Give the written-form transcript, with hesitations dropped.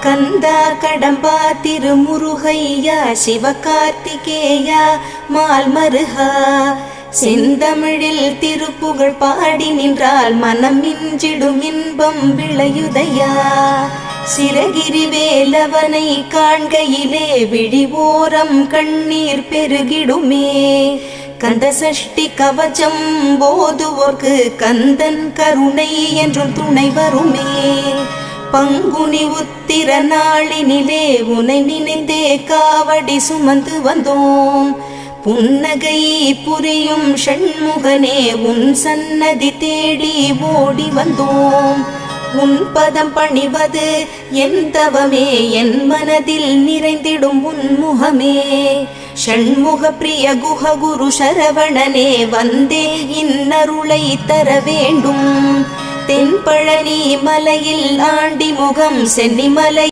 கந்தா கடம்பா திருமுருகையா சிவகார்த்திகேயா மால்மருகா செந்தமிழில் திருப்புகழ் பாடி நின்றால் மனம் மிஞ்சிடும் இன்பம் விளையுதையா. சிரகிரி வேலவனை காண்கையிலே விழிவோரம் கண்ணீர் பெருகிடுமே. கந்த சஷ்டி கவச்சம் போதுவோர்க்கு கந்தன் கருணை என்றும் துணை வருமே. பங்குனி உத்திர நாளினிலே உனை நினைந்தே காவடி சுமந்து வந்தோம். புன்னகை புரியும் ஷண்முகனே உன் சன்னதி தேடி ஓடி வந்தோம். உன் பதம் பணிவது என் தவமே, என் மனதில் நிறைந்திடும் உன்முகமே. ஷண்முக பிரிய குஹ குரு சரவணனே வந்தே இன்னருளை தர வேண்டும். தென்பழனி மலையில் ஆண்டி முகம் சென்னிமலை